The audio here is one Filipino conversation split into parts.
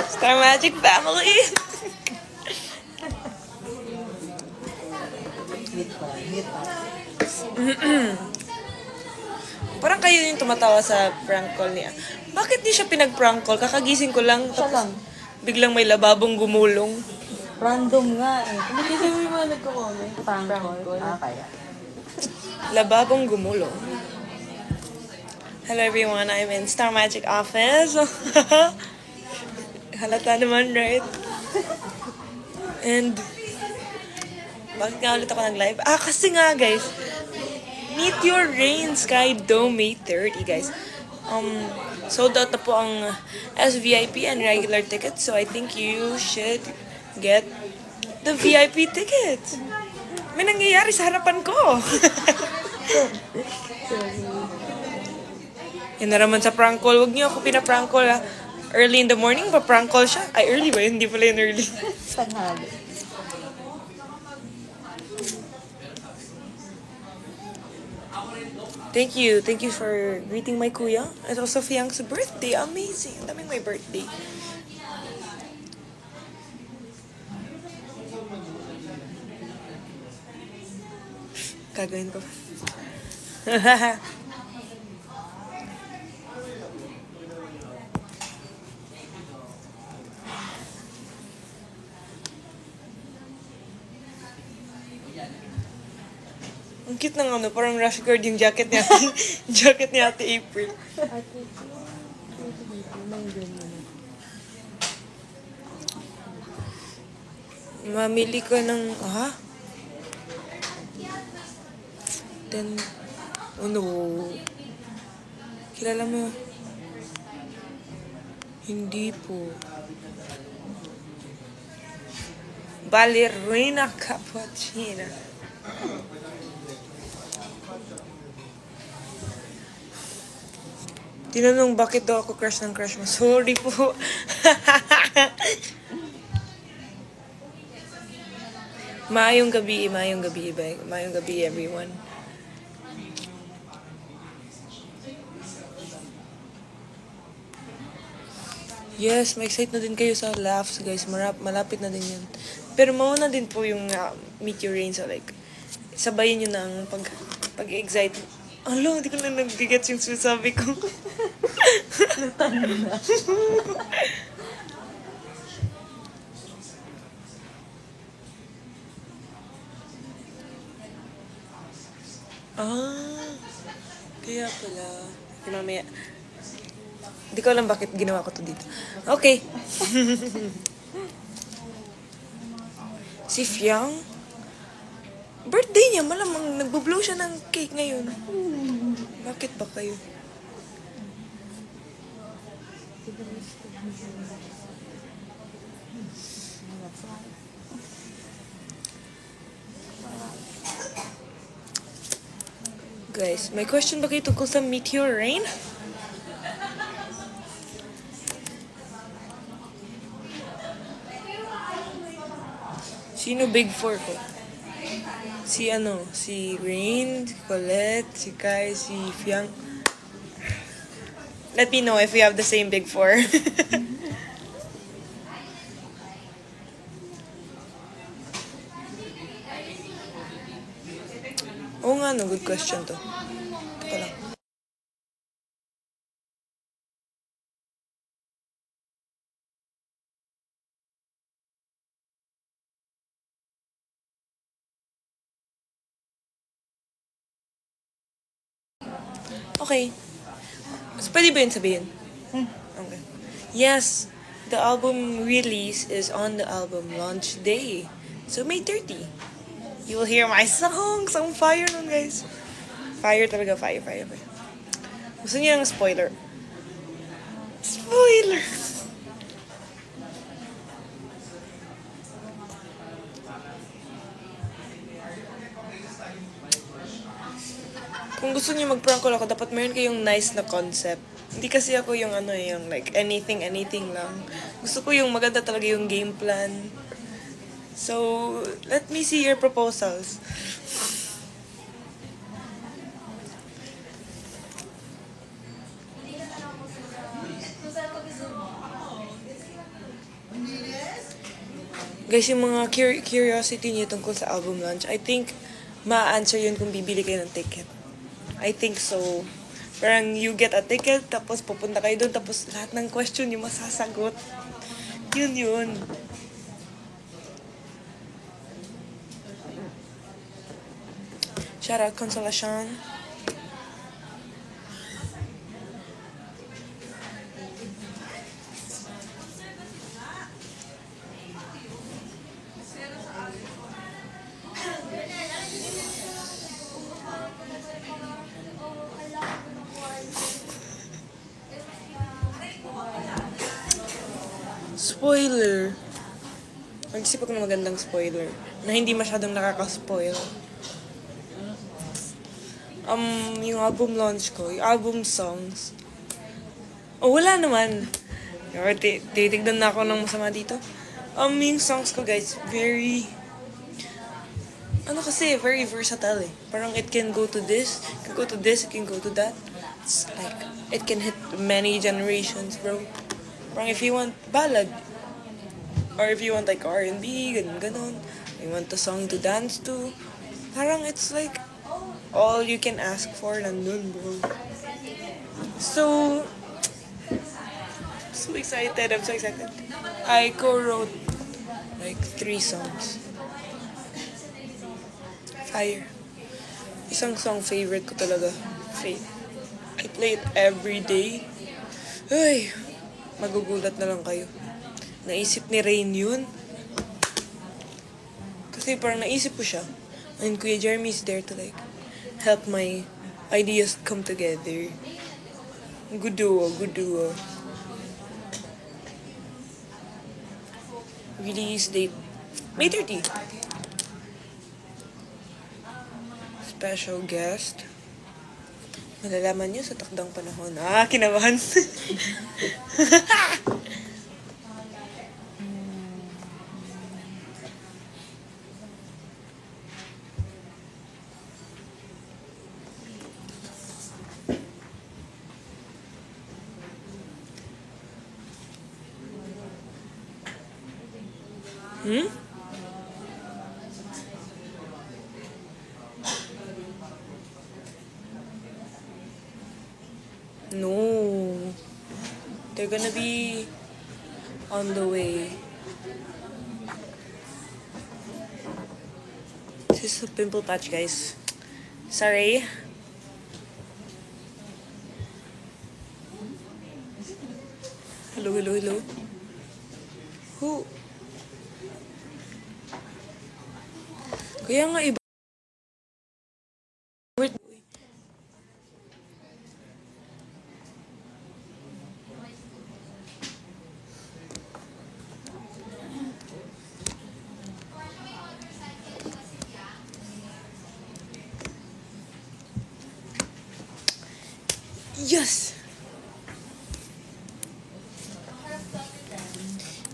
Star Magic family. Parang kayo yung tumatawa sa prank call niya. Bakit di siya pinag-prank call? Kakagising ko lang. Siya lang. Biglang may lababong gumulong. Random nga eh. Hindi kasi may mga nagko-comment. Prank call. Kaya. Lababong gumulong. Hello everyone, I'm in Star Magic office. Halata naman, right? And bakit nga ulit ako nag-live? Kasi nga guys, Meteor Rain Sky Dome May 30 guys. Sold out na po ang SVIP and regular tickets, so I think you should get the VIP tickets. May nangyayari sa harapan ko. Yan na naman sa prank call. Huwag niyo ako pina-prank call ha. Early in the morning, pa-prank call siya. Ay, early ba yun? Hindi pala yun early. Tanghali. Thank you. Thank you for greeting my kuya. It's also Fiang's birthday. Amazing. Ang daming my birthday. Gagawin ko. Ang cute ng ano, parang rush guard yung jacket niya. Jacket ni Ate April. Mamili ko ng, Then, oh no. Kilala mo? Hindi po. Ballerina cappuccina. Tinanong bakit daw ako crush ng crush mo. Sorry po. Maayong gabi everyone. Yes, ma-excite na din kayo sa laughs, guys. Malapit na din yan. Pero mauna din po yung Meteor Rain. So, like, sabayin nyo na ang pag-excite. Alo, hindi ko na nag-gets yung sinasabi ko. Kaya pala. Mamaya. Hindi ko alam bakit ginawa ko to dito. Okay. Si Fiang, birthday niya, malamang nagbo-blow siya ng cake ngayon. Bakit ba kayo? Guys, may question ba kayo tungkol sa Meteor Rain? Sino big four ko? Si Rain, si Colette, si Kai, si Fiang. Let me know if we have the same big four. Oo nga no, good question to. Teka lang. Okay. So, pwede ba yun sabihin? Okay. Yes, the album release is on the album launch day. So, May 30. You will hear my songs. Ang fire nun, guys. Fire talaga. Fire. Gusto niyo ng spoiler? Spoiler! Kung gusto niyo mag-prank call ako, dapat meron kayong nice na concept. Hindi kasi ako yung yung like anything lang. Gusto ko yung maganda talaga yung game plan. So, let me see your proposals. Guys, yung mga curiosity niyo tungkol sa album launch, I think ma-answer yun kung bibili kayo ng ticket. I think so. Parang you get a ticket, tapos pupunta kayo doon, tapos lahat ng question yung masasagot. Yun. Shout out Consolacion. Spoiler. Mag-isip ako ng magandang spoiler na hindi masyadong nakaka-spoil. Yung album launch ko, yung album songs. Wala naman. Titignan na ako ng masama dito. Yung songs ko, guys, very versatile eh. Parang it can go to this, it can go to this, it can go to that. It's like, it can hit many generations, bro. Parang if you want ballad, or if you want like R&B, ganon. You want a song to dance to. Parang it's like, all you can ask for nandun, bro. So excited, I'm so excited. I co-wrote like 3 songs. Fire. Isang song favorite ko talaga. Faith. I play it every day. Ay, magugulat na lang kayo. Naisip ni Rain yun. Kasi parang naisip ko siya. And Kuya Jeremy is there to like help my ideas come together. Good duo. Release date May 30. Special guest. Malalaman niyo sa takdang panahon. Kinabahan. No. They're gonna be on the way. This is a pimple patch, guys. Sorry. Hello. Who? Kaya nga iba.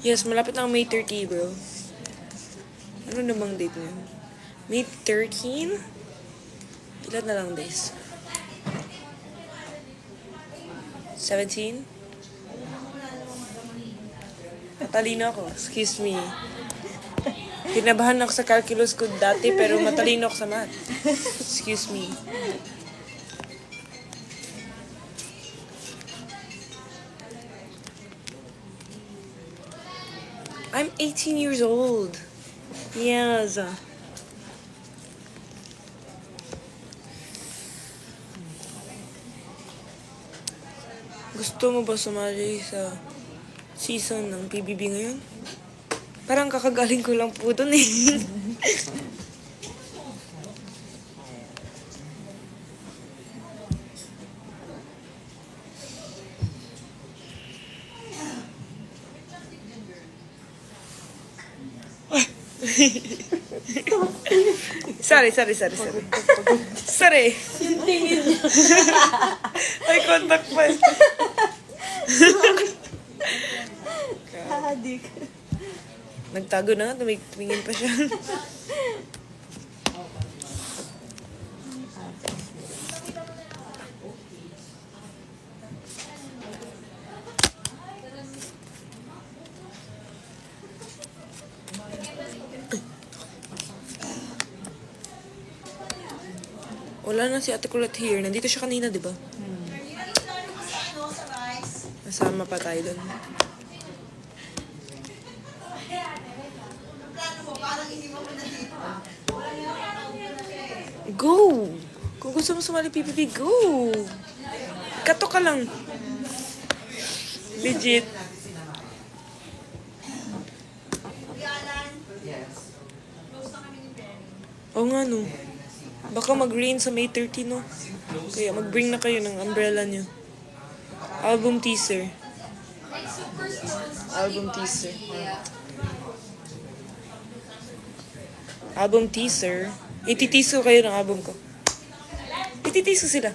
Yes, malapit lang May 30, bro. Ano namang date na yun? May 13? Ilan na lang days? 17? Matalino ako. Excuse me. Kinabahan ako sa calculus ko dati, pero matalino ako sa math. Excuse me. I'm 18 years old. Yes. Gusto mo ba sumali sa season ng PBB ngayon? Parang kakagaling ko lang po dun eh. Sorry. Sorry. Yung tingin niya. Ay, contact pa eh. Hadik. Nagtago na nga, tumingin pa siya. Wala na si Ate Kulot here. Nandito siya kanina, di ba? Nasama pa tayo doon. Go! Kung gusto mo sumali PPP, go! Kato ka lang. Legit. Oo nga no. Baka mag-rain sa May 30 no. Kaya mag-bring na kayo ng umbrella nyo. Album teaser. Album teaser. Album teaser. Ititiso kayo ng album ko. Ititiso sila.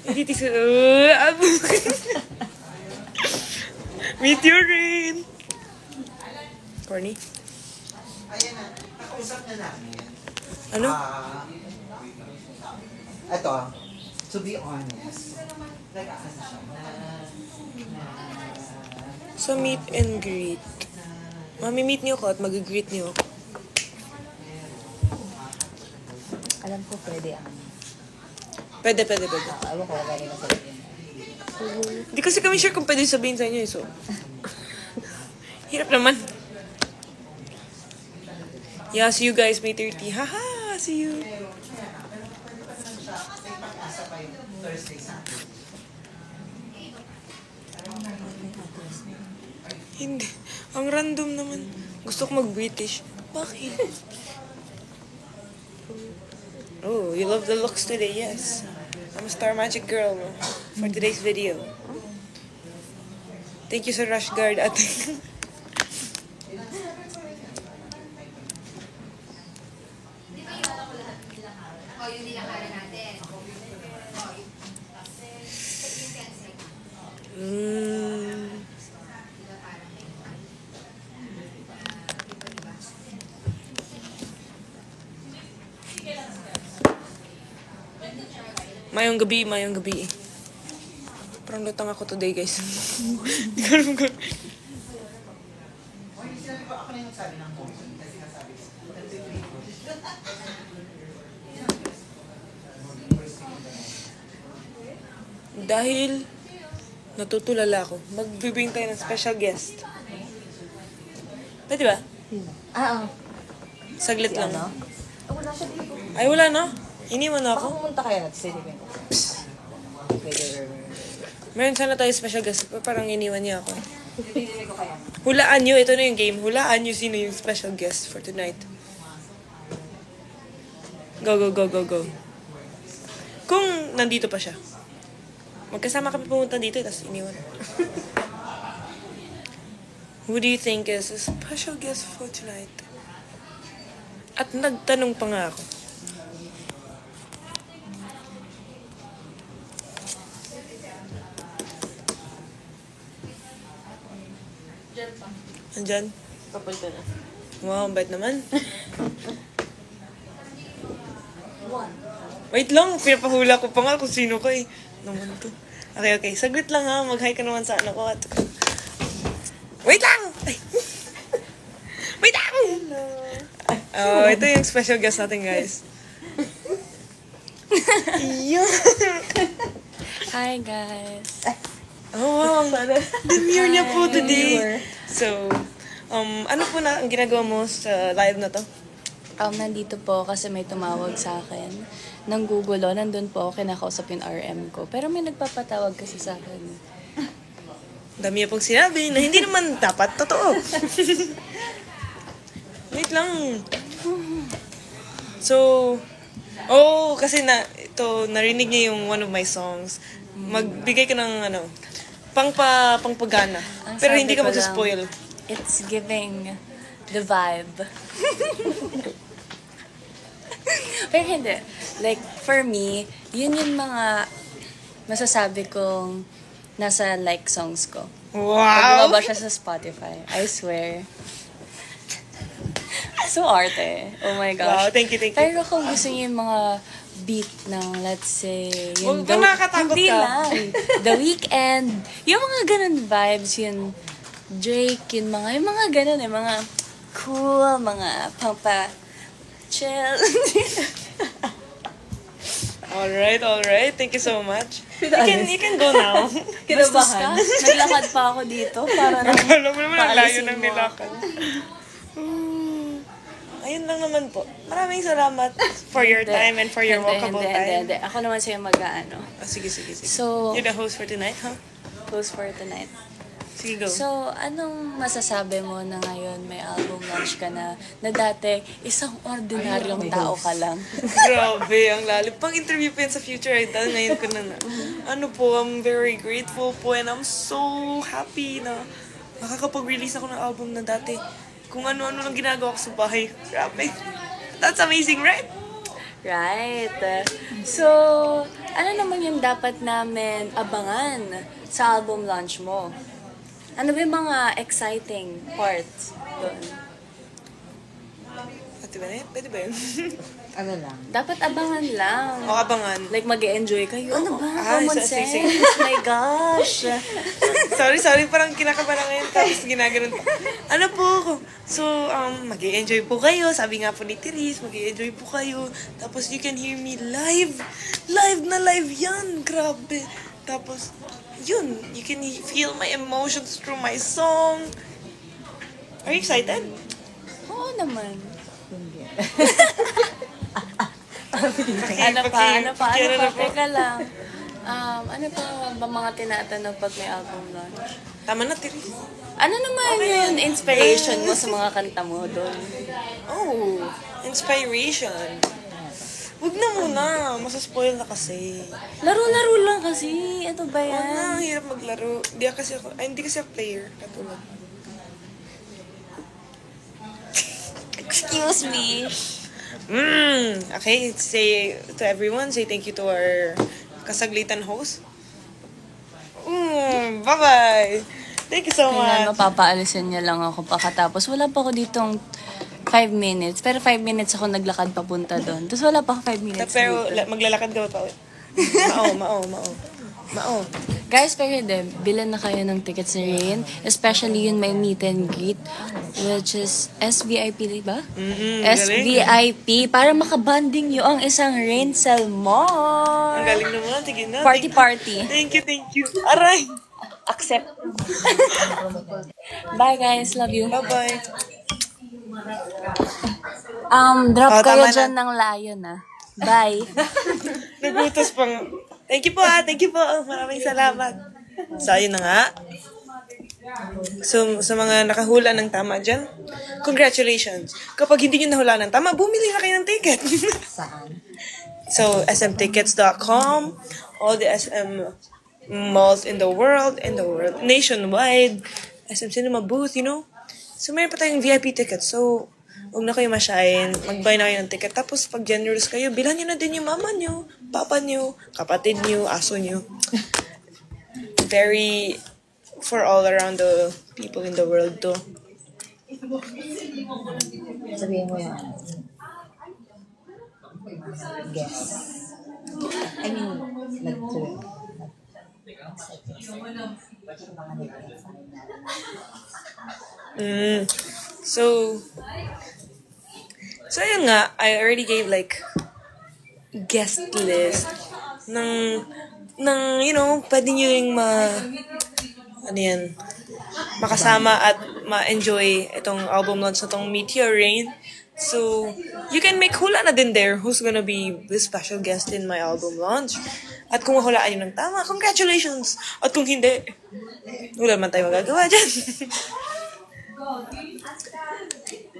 Ititiso. Album. Meteorine. Corny. Ayan na. Nakausap na namin. Ano? Ito, to be honest, nag-aano siya Sa meet and greet. Mami-meet niyo ako at mag-greet niyo ako. Alam ko pwede Pwede. Alam ko lagay na sabihin. Hindi kasi kami sure kung pwede sabihin sa inyo eh, so. Hirap naman. Yeah, see you guys May 30. Haha, see you. Hindi. Ang random naman. Gusto ko mag-British. Bakit? Oh, you love the looks today, yes. I'm a Star Magic girl for today's video. Thank you sa Rush Guard, ate. Mayong gabi. Parang lutang ako today, guys. Hindi ko alam kung... Dahil natutulala ako, magbibring tayo ng special guest. Pwede ba? Oo. Saglit lang. Ano? Wala siya dito. Ay, wala na. Iniwan na Baka ako. pumunta kayo natin sa Silipin. Meron sana tayo special guest, pero parang iniwan niya ako. Pinili ko kaya. Hulaan nyo, ito na yung game. Hulaan nyo sino yung special guest for tonight. Go. Kung nandito pa siya. Magkasama kami pumunta dito, tapos iniwan. Who do you think is a special guest for tonight? At nagtanong pa nga ako. Andyan? Papunta na. Wow, ang bait naman. Wait lang, pinapahula ko pa nga kung sino ka eh. Naman to. Okay. Saglit lang ha. Mag-hi ka naman sa ano ko. Wait lang! Ay. Wait lang! Oh, ito yung special guest natin, guys. Hi guys. Oh, wow. Demure niya po today. So, ano po na ang ginagawa mo sa live na to? Nandito po kasi may tumawag sa akin. Nanggugulo, nandun po ako, kinakausap yung RM ko. Pero may nagpapatawag kasi sa akin. Dami niya pong sinabi na hindi naman dapat totoo. Wait lang. So, kasi narinig niya yung one of my songs. Magbigay ka ng pangpagana. Ang Pero sabi hindi ka ko lang, mag-spoil. It's giving the vibe. Pero hindi. Like, for me, yun yung mga masasabi kong nasa like songs ko. Pag Wow! lumabas siya sa Spotify. I swear. So arte. Oh my Wow, gosh. thank you. Pero kung gusto niyo yung mga beat ng, let's say, Huwag ka nakakatakot hindi ka. lang. The Weeknd. Yung mga ganun vibes, yung Drake, yung mga ganun mga cool, mga pampa chill. Alright. Thank you so much. You can go now. Bastos ka? Naglakad pa ako dito para lang Alam mo naman, ang layo paalisin ng mo nilakad. Ayun lang naman po. Maraming salamat for your time and for your walkable time. Hindi. Ako naman sa'yo mag-ano. Sige. So, You're the host for tonight, huh? close for tonight. Sige, go. So, anong masasabi mo na ngayon may album launch ka na dati isang ordinaryong tao ka lang? Grabe, ang lalim. Pang interview pa yun sa Future Idol. Ngayon ko na. Ano po, I'm very grateful po and I'm so happy na makakapag-release ako ng album na dati. Kung ano-ano lang ginagawa ko sa bahay. Grabe. That's amazing, right? Right. So, ano naman yung dapat namin abangan sa album launch mo? Ano ba yung mga exciting parts doon? Pwede ba yun? Pwede ba yun? Ano lang? Dapat abangan lang. O, abangan. Like, mag-e-enjoy kayo. Ano ba? Ay, Common sige. sense. My gosh. Sorry, parang kinakaba na ngayon. Tapos ginaganon pa. Ano po? So, mag-i-enjoy po kayo. Sabi nga po ni Therese, mag-i-enjoy po kayo. Tapos you can hear me live. Live na live yan. Grabe. Tapos, yun. You can feel my emotions through my song. Are you excited? Oo naman. Hindi. Ano pa? Ano na po? Teka lang. Ano pa ba mga tinatanong pag may album launch? Tama na, Therese. Ano naman yung inspiration mo sa mga kanta mo doon? Oh, inspiration. Huwag na muna. Masaspoil na kasi. Laro-laro lang kasi. Ano ba Huwag na, yan? ang hirap maglaro. Hindi kasi ako player. Katulad. Excuse me. Okay, say to everyone, say thank you to our kasaglitan host. Bye-bye. Thank you so Kailan much. mapapaalisin niya lang ako pakatapos. Wala pa ako ditong 5 minutes. Pero 5 minutes ako naglakad papunta doon. Tapos wala pa ako 5 minutes Pero dito. maglalakad ka pa ulit. Mao. Guys, pero hindi. Bilan na kayo ng tickets ni Rain. Especially yun may meet and greet. Which is SVIP, diba? SVIP. Para makabanding nyo ang isang Rain Selmon. Ang galing naman. Sige na. Party. Thank you. Aray. Accept. Bye guys. Love you. Bye-bye. Drop Oh, kayo tama na. dyan ng lion, Bye. Nagutos pang. Thank you po. Maraming salamat. So, ayun na nga. So, sa mga nakahula ng tama dyan, congratulations. Kapag hindi nyo nahula ng tama, bumili na kayo ng ticket. Saan? So, smtickets.com, all the SM malls in the world, nationwide, SM Cinema booth, So, mayroon pa tayong VIP tickets. So, huwag na kayo masyain. Mag-buy na kayo ng ticket. Tapos, pag generous kayo, bilhan nyo na din yung mama nyo, papa nyo, kapatid nyo, aso nyo. Very, for all around the people in the world to. Sabihin mo yan. Guess. I mean, nag-trip. So yun nga, I already gave like guest list ng pwede nyo yung makasama at ma-enjoy itong album launch na itong Meteor Rain. So, you can make hula na din there who's gonna be the special guest in my album launch. At kung mahulaan nyo ng tama, congratulations! At kung hindi, wala man tayo magagawa dyan.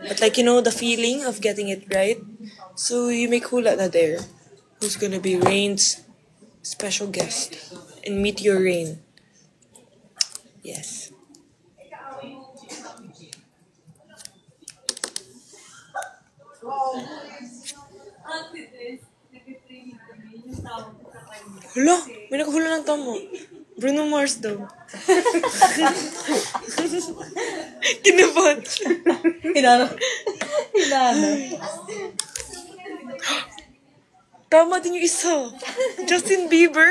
But like, the feeling of getting it right. So, you make hula na there. Who's gonna be Rain's special guest in Meteor Rain. Yes. Hala, may nakahula ng tama. Bruno Mars daw. Kinabahan siya. Hinano. Tama din yung isa. Justin Bieber.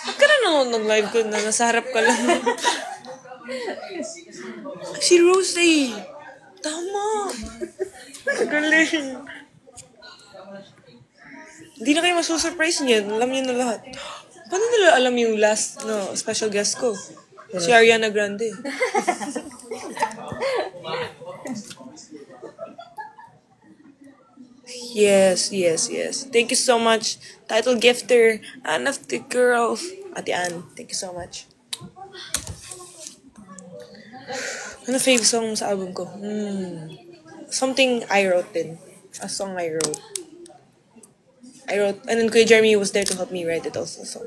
Huwag ka na nanonood ng live ko na nasa harap ka lang. Si Rose. Tama. Galing. Hindi na kayo masusurprise niyan. Alam niyo na lahat. Paano nila alam yung last special guest ko? Si Ariana Grande. Yes. Thank you so much. Title gifter, Anne of the Girl. Ate Anne, thank you so much. Ano fave song sa album ko? Something I wrote din. A song I wrote. And then Kuya Jeremy was there to help me write it also. So,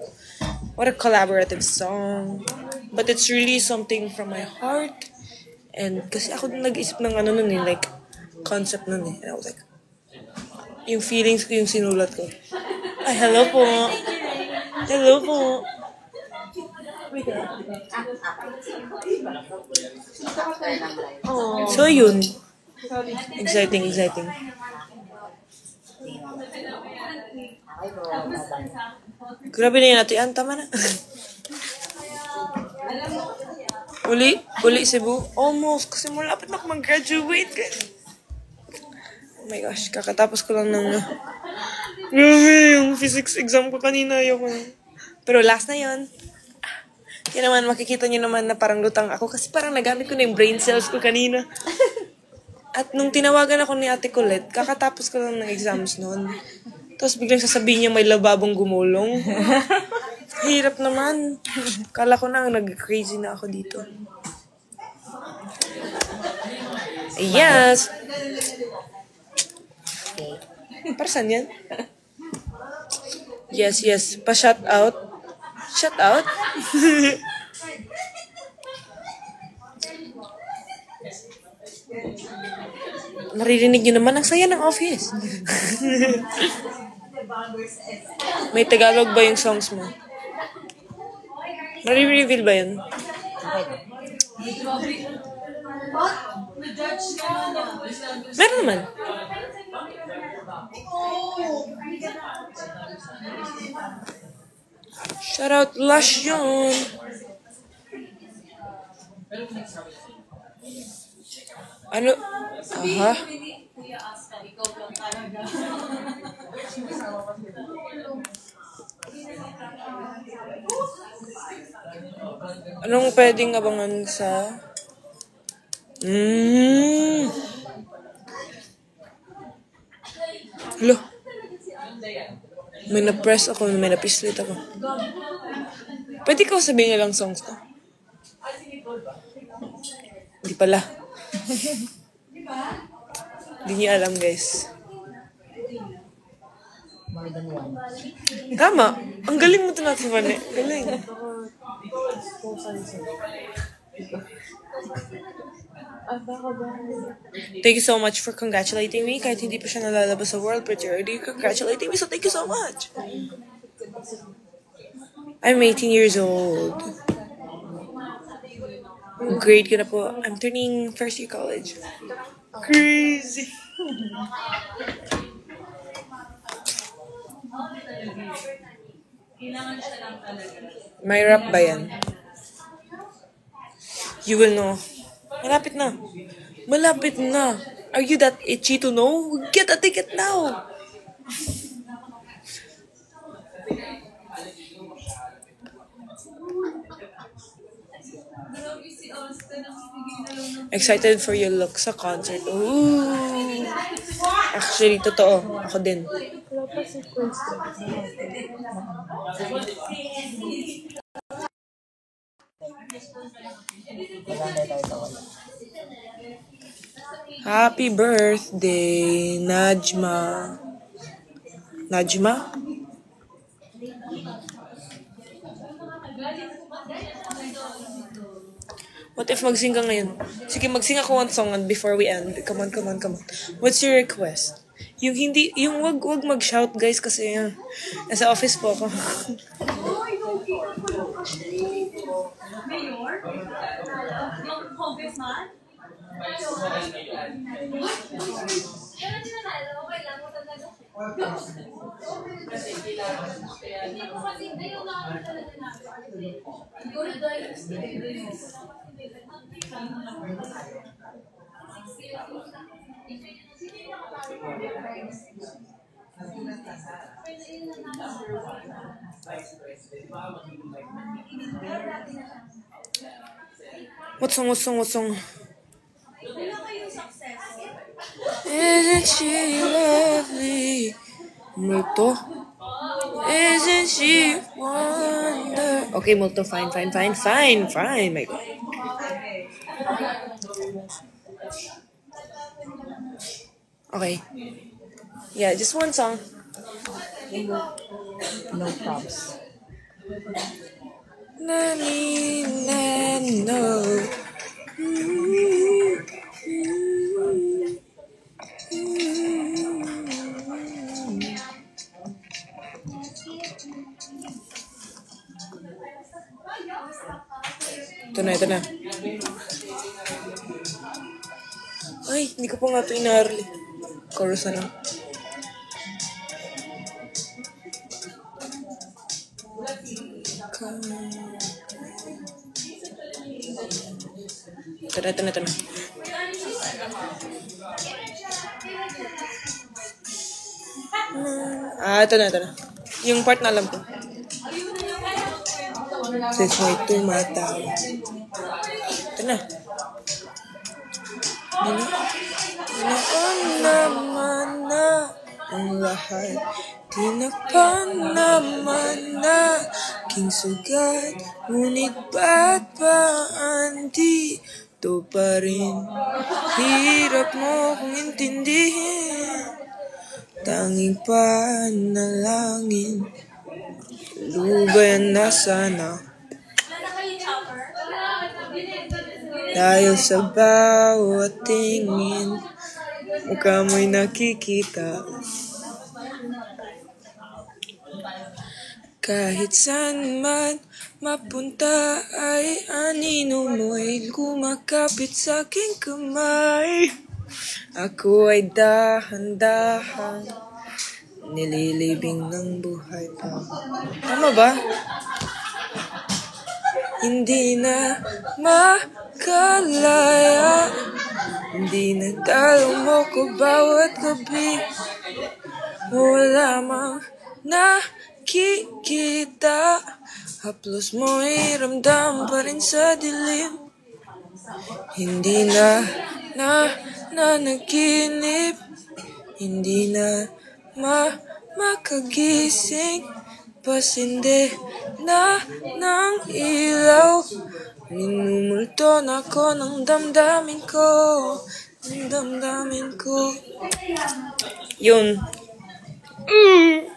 what a collaborative song. But it's really something from my heart. And kasi ako nag-isip ng like, concept nun eh. And I was like, yung feelings ko yung sinulat ko. Ay, hello po. Hello po. So, yun. Exciting. Grabe na yun natin. Tama na. Uli Cebu. Almost. Kasi malapit na ako mag-graduate. Oh my gosh. Kakatapos ko lang ng... Grabe, yung physics exam ko kanina. Ayoko na. Pero last na yun. Yan naman, makikita nyo naman na parang lutang ako. Kasi parang nagamit ko na yung brain cells ko kanina. At nung tinawagan ako ni Ate Colette, kakatapos ko lang ng exams noon. Tapos biglang sasabihin niya may lababong gumulong. Hirap naman. Kala ko na nag-crazy na ako dito. Yes. Para saan yan? Yes. Pa-shout out. Shout out? Naririnig nyo naman ang saya ng office. May Tagalog ba yung songs mo? Nare-reveal ba yun? Meron naman. Shout out Lush yun. Ano? Aha. Anong pwedeng abangan sa... Hello. May na-press ako, may na-pislit ako. Pwede ko sabihin nilang songs ko? Hindi pala. Hindi niya alam, guys. Tama. Ang galing mo ito natin, Mane. Galing. Thank you so much for congratulating me. Kahit hindi pa siya nalalabas sa world, but you're already congratulating me, so thank you so much. I'm 18 years old. Grade ko na po. I'm turning first year college. Crazy. May rap ba yan? You will know. Malapit na. Malapit na. Are you that itchy to know? Get a ticket now. Excited for your look sa concert. Ooh. Actually, totoo. Ako din. Happy birthday, Najma. Najma? What if magsing ka ngayon? Sige, magsing ako one song before we end. Come on. What's your request? Yung wag mag-shout, guys, kasi nasa office po ako. What song? Isn't she lovely? Multo? Isn't she wonder? Okay, multo, fine. My God. Okay. Yeah, just one song. No props. Nani, no. Ito na. Ay, hindi ko pa nga ito inarli. Chorus na lang. Ito na. Ito na. Yung part na alam ko. Since may tumatawa. Ito na. Tinakpan naman na ang lahat. Tinakpan naman na aking sugat. Ngunit ba't ba andito pa rin? Hirap mo kung intindihin. Tanging panalangin, lubayan na sana. Dahil sa bawat tingin, mukha mo'y nakikita. Kahit saan man mapunta ay anino mo'y kumakapit sa aking kamay. Ako ay dahan-dahan nililibing ng buhay pa. Tama ba? Hindi na makalaya, hindi na dalaw mo ko bawat gabi. Wala mang nakikita, haplos mo'y ramdam pa rin sa dilim. Hindi na nanaginip, hindi na makagising, pasindi na ng ilaw. Minumulto na ako ng damdamin ko, Yun.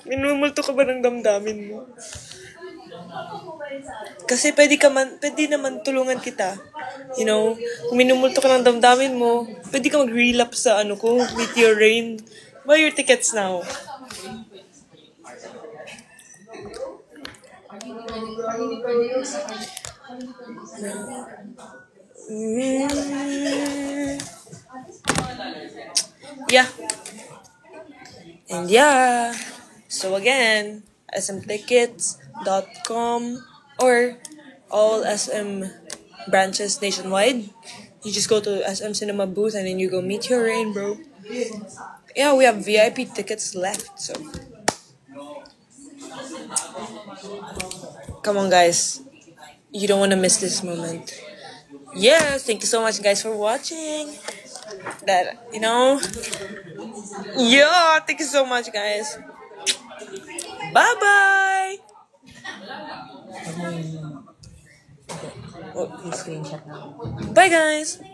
Minumulto ka ba ng damdamin mo? Kasi pwede naman tulungan kita. You know, kung minumulto ka ng damdamin mo, pwede ka mag-relapse sa Meteor Rain. Buy your tickets now. Yeah. And yeah. So again, smtickets.com or all SM branches nationwide. You just go to SM Cinema booth and then you go Meteor Rain, bro. Yeah, we have VIP tickets left, so come on, guys. You don't want to miss this moment. Yes, thank you so much, guys, for watching. Yeah, thank you so much, guys. Bye-bye. Screenshot na. Bye, guys.